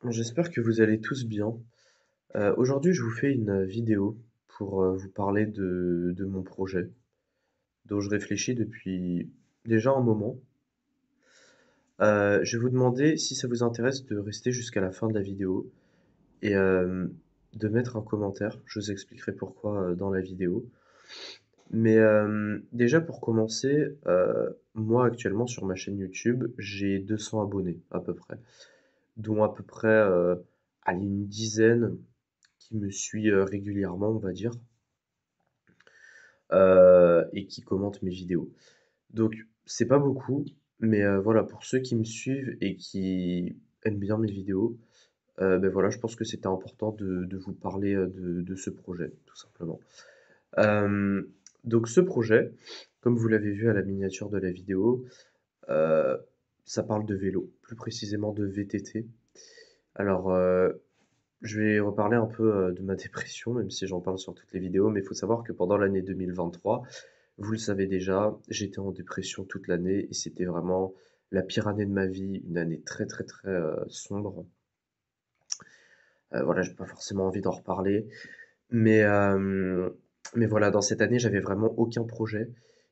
Bon, j'espère que vous allez tous bien. Aujourd'hui, je vous fais une vidéo pour vous parler de mon projet, dont je réfléchis depuis déjà un moment. Je vais vous demander si ça vous intéresse de rester jusqu'à la fin de la vidéo et de mettre un commentaire. Je vous expliquerai pourquoi dans la vidéo. Mais déjà pour commencer, moi actuellement sur ma chaîne YouTube, j'ai 200 abonnés à peu près, dont à peu près allez, une dizaine qui me suit régulièrement, on va dire, et qui commente mes vidéos. Donc, c'est pas beaucoup, mais voilà, pour ceux qui me suivent et qui aiment bien mes vidéos, ben voilà, je pense que c'était important de vous parler de ce projet, tout simplement. Euh, donc, ce projet, comme vous l'avez vu à la miniature de la vidéo, euh, ça parle de vélo, plus précisément de VTT. Alors, je vais reparler un peu de ma dépression, même si j'en parle sur toutes les vidéos, mais il faut savoir que pendant l'année 2023, vous le savez déjà, j'étais en dépression toute l'année et c'était vraiment la pire année de ma vie, une année très très très sombre. Voilà, j'ai pas forcément envie d'en reparler, mais, euh, mais voilà, dans cette année, j'avais vraiment aucun projet.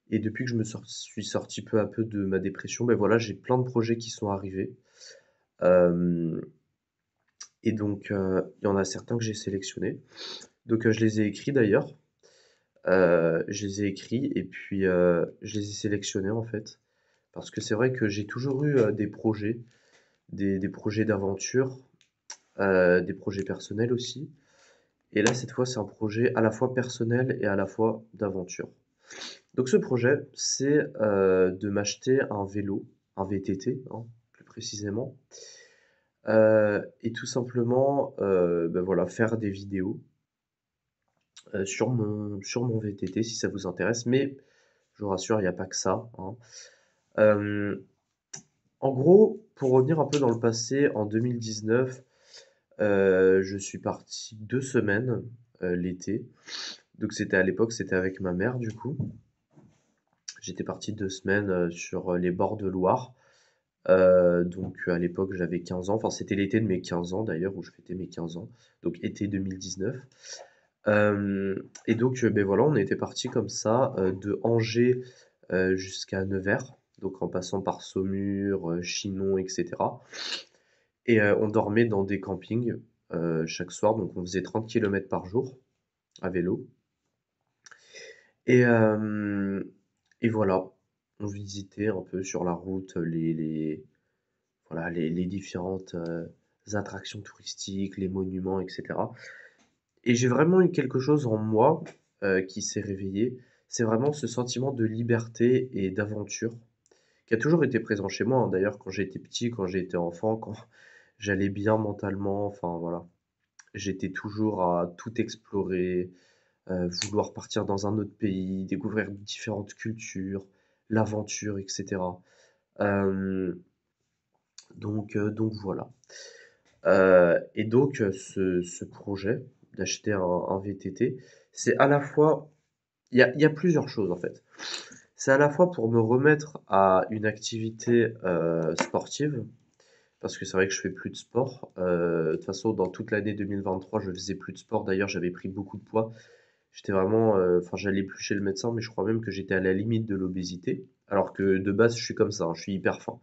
Et depuis que suis sorti peu à peu de ma dépression, ben voilà, j'ai plein de projets qui sont arrivés. Euh, et donc, il y en a certains que j'ai sélectionnés. Donc, je les ai écrits d'ailleurs. Je les ai écrits et puis je les ai sélectionnés en fait. Parce que c'est vrai que j'ai toujours eu des projets, des projets d'aventure, des projets personnels aussi. Et là, cette fois, c'est un projet à la fois personnel et à la fois d'aventure. Donc ce projet, c'est de m'acheter un vélo, un VTT, hein, plus précisément. Et tout simplement, ben voilà, faire des vidéos sur mon VTT si ça vous intéresse. Mais je vous rassure, il n'y a pas que ça, hein. Euh, En gros, pour revenir un peu dans le passé, en 2019, je suis parti 2 semaines, l'été. Donc c'était à l'époque, c'était avec ma mère du coup. J'étais parti 2 semaines, sur, les bords de Loire. Donc à l'époque, j'avais 15 ans. Enfin, c'était l'été de mes 15 ans d'ailleurs, où je fêtais mes 15 ans. Donc été 2019. Et donc, beh, voilà, on était parti comme ça, de Angers, jusqu'à Nevers, donc en passant par Saumur, Chinon, et cetera. Et on dormait dans des campings chaque soir, donc on faisait 30 kilomètres par jour à vélo. Et, et voilà, on visitait un peu sur la route voilà, les différentes attractions touristiques, les monuments, etc. Et j'ai vraiment eu quelque chose en moi qui s'est réveillé. C'est vraiment ce sentiment de liberté et d'aventure qui a toujours été présent chez moi, hein. D'ailleurs, quand j'étais petit, quand j'étais enfant, quand j'allais bien mentalement, enfin voilà. J'étais toujours à tout explorer, vouloir partir dans un autre pays, découvrir différentes cultures, l'aventure, etc. Euh, donc voilà. Et donc ce projet d'acheter un VTT, c'est à la fois, il y a plusieurs choses en fait. C'est à la fois pour me remettre à une activité sportive, parce que c'est vrai que je fais plus de sport. De toute façon, dans toute l'année 2023, je faisais plus de sport. D'ailleurs, j'avais pris beaucoup de poids. J'étais vraiment, enfin, j'allais plus chez le médecin, mais je crois même que j'étais à la limite de l'obésité. Alors que de base, je suis comme ça, hein, je suis hyper fin.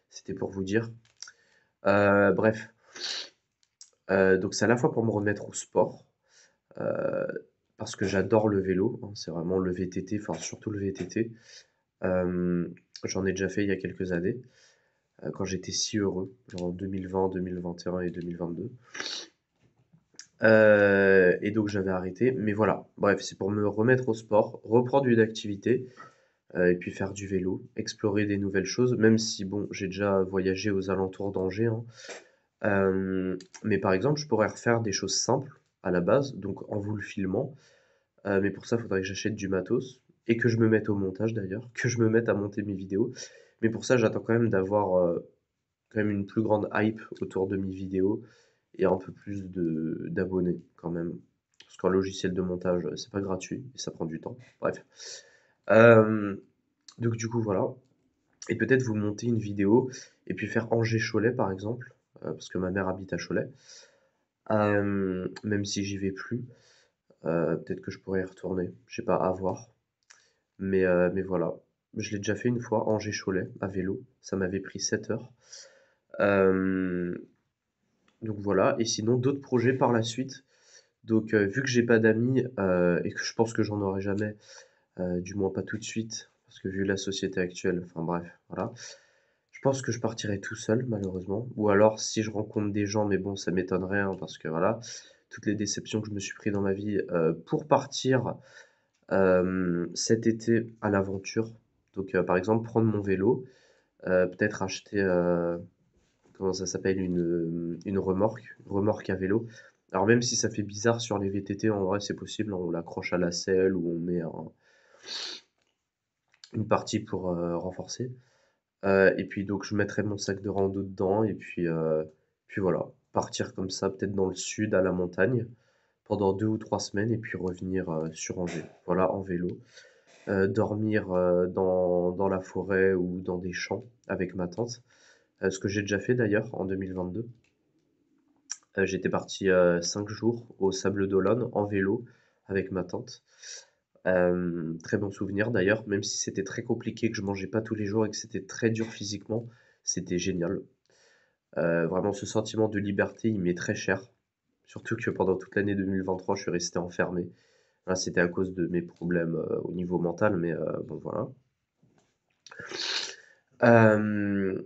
C'était pour vous dire. Bref, donc c'est à la fois pour me remettre au sport, euh, parce que j'adore le vélo, hein, c'est vraiment le VTT, enfin surtout le VTT. Euh, J'en ai déjà fait il y a quelques années, quand j'étais si heureux, genre en 2020, 2021 et 2022. Et donc j'avais arrêté, mais voilà, bref, c'est pour me remettre au sport, reprendre une activité, et puis faire du vélo, explorer des nouvelles choses, même si bon, j'ai déjà voyagé aux alentours d'Angers, hein. Mais par exemple, je pourrais refaire des choses simples à la base, donc en vous le filmant, mais pour ça, il faudrait que j'achète du matos et que je me mette au montage d'ailleurs, que je me mette à monter mes vidéos. Mais pour ça, j'attends quand même d'avoir quand même une plus grande hype autour de mes vidéos et un peu plus de d'abonnés quand même. Parce qu'un logiciel de montage, c'est pas gratuit et ça prend du temps. Bref. Euh, donc du coup, voilà. Et peut-être vous monter une vidéo et puis faire Angers-Cholet par exemple. parce que ma mère habite à Cholet. Même si j'y vais plus, peut-être que je pourrais y retourner, je sais pas, à voir. Mais voilà. Je l'ai déjà fait une fois, Angers-Cholet, à vélo. Ça m'avait pris 7 heures. Euh, donc voilà. Et sinon, d'autres projets par la suite. Donc, vu que j'ai pas d'amis et que je pense que j'en aurai jamais, du moins pas tout de suite, parce que vu la société actuelle, enfin bref, voilà. Je pense que je partirai tout seul, malheureusement. Ou alors, si je rencontre des gens, mais bon, ça m'étonnerait, hein, parce que voilà, toutes les déceptions que je me suis pris dans ma vie pour partir cet été à l'aventure. Donc, par exemple, prendre mon vélo, peut-être acheter, comment ça s'appelle, une remorque à vélo. Alors, même si ça fait bizarre sur les VTT, en vrai, c'est possible, hein, on l'accroche à la selle ou on met une partie pour renforcer. Et puis donc je mettrai mon sac de rando dedans et puis voilà, partir comme ça, peut-être dans le sud, à la montagne, pendant 2 ou 3 semaines et puis revenir sur Angers. Voilà, en vélo. Dormir dans la forêt ou dans des champs avec ma tante. Ce que j'ai déjà fait d'ailleurs en 2022. J'étais parti 5 jours au Sable d'Olonne en vélo avec ma tante. Très bon souvenir d'ailleurs, même si c'était très compliqué, que je mangeais pas tous les jours et que c'était très dur physiquement, c'était génial. Vraiment ce sentiment de liberté, il m'est très cher. Surtout que pendant toute l'année 2023, je suis resté enfermé. Là, c'était à cause de mes problèmes au niveau mental, mais bon voilà. Euh,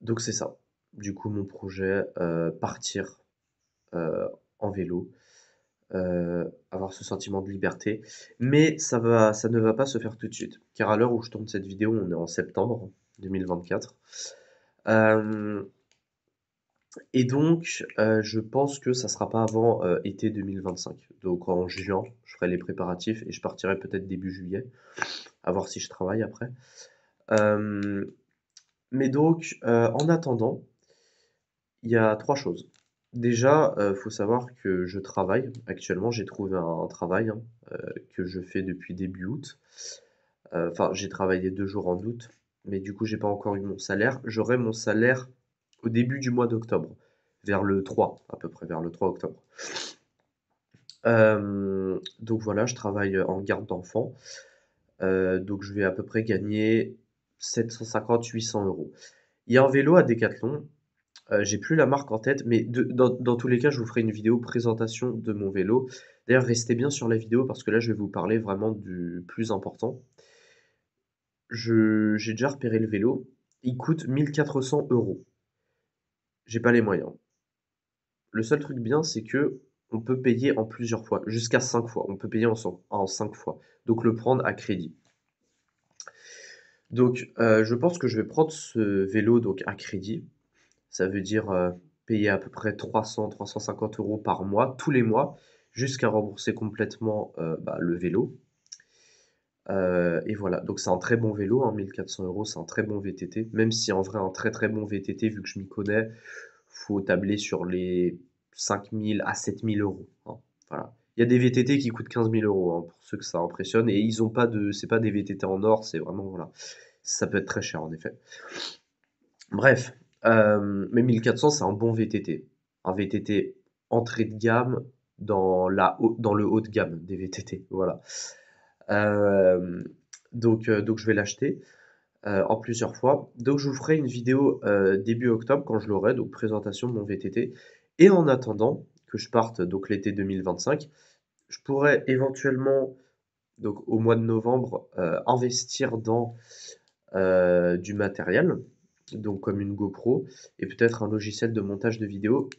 donc c'est ça. Du coup, mon projet, partir euh, en vélo, avoir ce sentiment de liberté. Mais ça ne va pas se faire tout de suite. Car à l'heure où je tourne cette vidéo, on est en septembre 2024. Euh, et donc, je pense que ça sera pas avant été 2025. Donc en juin, je ferai les préparatifs et je partirai peut-être début juillet, à voir si je travaille après. Euh, mais donc, en attendant, il y a trois choses. Déjà, faut savoir que je travaille actuellement. J'ai trouvé un travail hein, que je fais depuis début août. Enfin, j'ai travaillé 2 jours en août, mais du coup, j'ai pas encore eu mon salaire. J'aurai mon salaire au début du mois d'octobre, vers le 3, à peu près, vers le 3 octobre. Donc voilà, je travaille en garde d'enfants. Donc je vais à peu près gagner 750-800 euros. Il y a un vélo à Decathlon. J'ai plus la marque en tête, mais dans tous les cas, je vous ferai une vidéo présentation de mon vélo. D'ailleurs, restez bien sur la vidéo parce que là, je vais vous parler vraiment du plus important. J'ai déjà repéré le vélo. Il coûte 1400 euros. J'ai pas les moyens. Le seul truc bien, c'est que on peut payer en plusieurs fois, jusqu'à 5 fois. On peut payer en 5 fois. Donc le prendre à crédit. Donc je pense que je vais prendre ce vélo donc à crédit. Ça veut dire payer à peu près 300-350 euros par mois, tous les mois, jusqu'à rembourser complètement le vélo. Et voilà, donc c'est un très bon vélo, hein, 1400 euros, c'est un très bon VTT. Même si en vrai, un très très bon VTT, vu que je m'y connais, faut tabler sur les 5000 à 7000 euros, hein, voilà. Il y a des VTT qui coûtent 15 000 euros, hein, pour ceux que ça impressionne, et ils ont pas de, c'est pas des VTT en or, c'est vraiment, voilà. Ça peut être très cher en effet. Bref, mais 1400, c'est un bon VTT. Un VTT entrée de gamme dans le haut de gamme des VTT, voilà. Euh, donc je vais l'acheter en plusieurs fois. Donc je vous ferai une vidéo début octobre quand je l'aurai, donc présentation de mon VTT. Et en attendant que je parte donc l'été 2025, je pourrais éventuellement donc au mois de novembre investir dans du matériel, donc comme une GoPro et peut-être un logiciel de montage de vidéo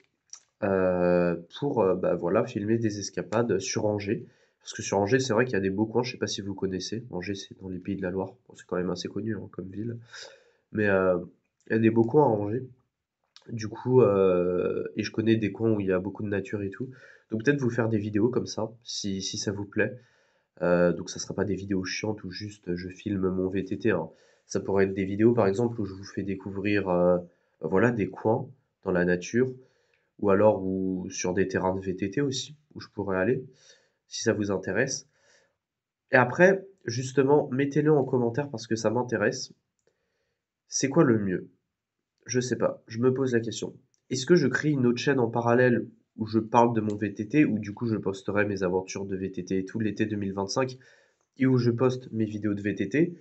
pour voilà, filmer des escapades sur Angers. Parce que sur Angers, c'est vrai qu'il y a des beaux coins, je sais pas si vous connaissez. Angers, c'est dans les Pays de la Loire. Bon, c'est quand même assez connu hein, comme ville. Mais il y a des beaux coins à Angers. Du coup, et je connais des coins où il y a beaucoup de nature et tout. Donc peut-être vous faire des vidéos comme ça, si ça vous plaît. Donc ça sera pas des vidéos chiantes où juste je filme mon VTT, hein. Ça pourrait être des vidéos par exemple où je vous fais découvrir voilà, des coins dans la nature ou alors sur des terrains de VTT aussi où je pourrais aller si ça vous intéresse. Et après, justement, mettez-le en commentaire parce que ça m'intéresse. C'est quoi le mieux? Je sais pas, je me pose la question. est-ce que je crée une autre chaîne en parallèle où je parle de mon VTT, où du coup je posterai mes aventures de VTT et tout l'été 2025, et où je poste mes vidéos de VTT?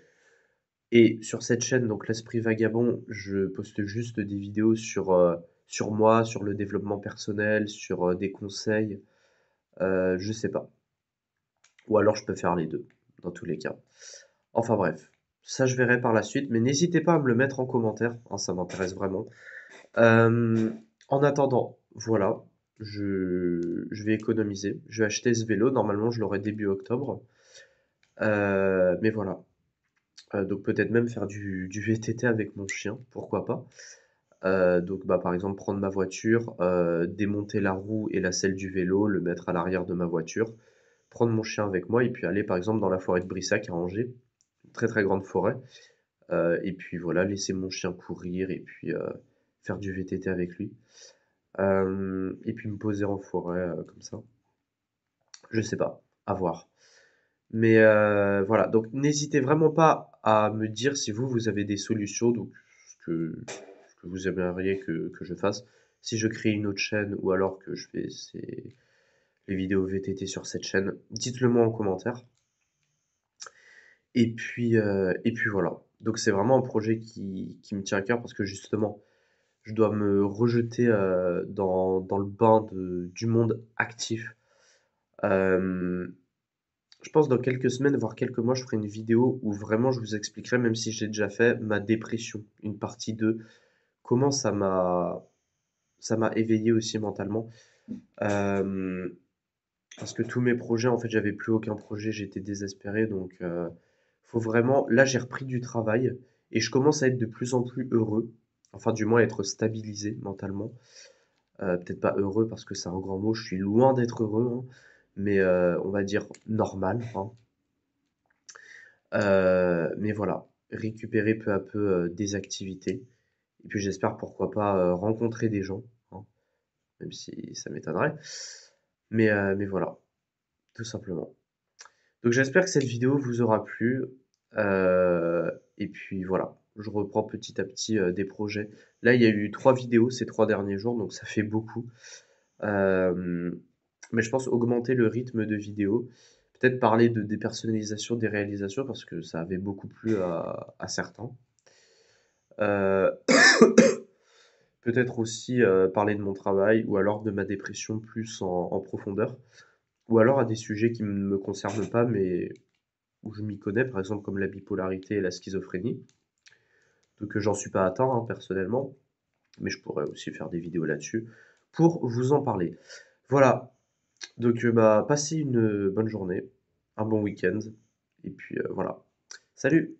Et sur cette chaîne, donc l'Esprit Vagabond, je poste juste des vidéos sur moi, sur le développement personnel, sur des conseils, je sais pas. Ou alors je peux faire les deux, dans tous les cas. Enfin bref, ça je verrai par la suite, mais n'hésitez pas à me le mettre en commentaire, hein, ça m'intéresse vraiment. Euh, En attendant, voilà, je vais économiser. Je vais acheter ce vélo, normalement je l'aurai début octobre. Mais voilà. Donc peut-être même faire du VTT avec mon chien, pourquoi pas. Donc bah, par exemple prendre ma voiture, démonter la roue et la selle du vélo, le mettre à l'arrière de ma voiture, prendre mon chien avec moi et puis aller par exemple dans la forêt de Brissac à Angers, une très très grande forêt. Et puis voilà, laisser mon chien courir et puis faire du VTT avec lui. Et puis me poser en forêt comme ça. Je sais pas, à voir. Mais voilà, donc n'hésitez vraiment pas à me dire si vous avez des solutions, donc ce que vous aimeriez que je fasse. Si je crée une autre chaîne ou alors que je fais les vidéos VTT sur cette chaîne, dites-le moi en commentaire. Et puis voilà. Donc c'est vraiment un projet qui me tient à cœur parce que justement, je dois me rejeter dans le bain du monde actif. Euh, Je pense dans quelques semaines, voire quelques mois, je ferai une vidéo où vraiment je vous expliquerai, même si j'ai déjà fait, ma dépression, une partie de comment ça m'a éveillé aussi mentalement. Euh, Parce que tous mes projets, en fait, j'avais plus aucun projet, j'étais désespéré, donc faut vraiment. Là, j'ai repris du travail et je commence à être de plus en plus heureux, enfin du moins être stabilisé mentalement. Peut-être pas heureux parce que c'est un grand mot, je suis loin d'être heureux, hein, mais on va dire normal, hein. Mais voilà, récupérer peu à peu des activités. Et puis j'espère pourquoi pas rencontrer des gens, hein, même si ça m'étonnerait. Mais voilà, tout simplement. Donc j'espère que cette vidéo vous aura plu. Et puis voilà, je reprends petit à petit des projets. Là, il y a eu 3 vidéos ces 3 derniers jours, donc ça fait beaucoup. Euh, mais je pense augmenter le rythme de vidéos. Peut-être parler de dépersonnalisation des réalisations parce que ça avait beaucoup plu à certains. Euh, Peut-être aussi parler de mon travail ou alors de ma dépression plus en profondeur. Ou alors à des sujets qui ne me concernent pas mais où je m'y connais, par exemple comme la bipolarité et la schizophrénie. Donc j'en suis pas atteint hein, personnellement, mais je pourrais aussi faire des vidéos là-dessus pour vous en parler. Voilà, donc bah, passez une bonne journée, un bon week-end, et puis voilà. Salut!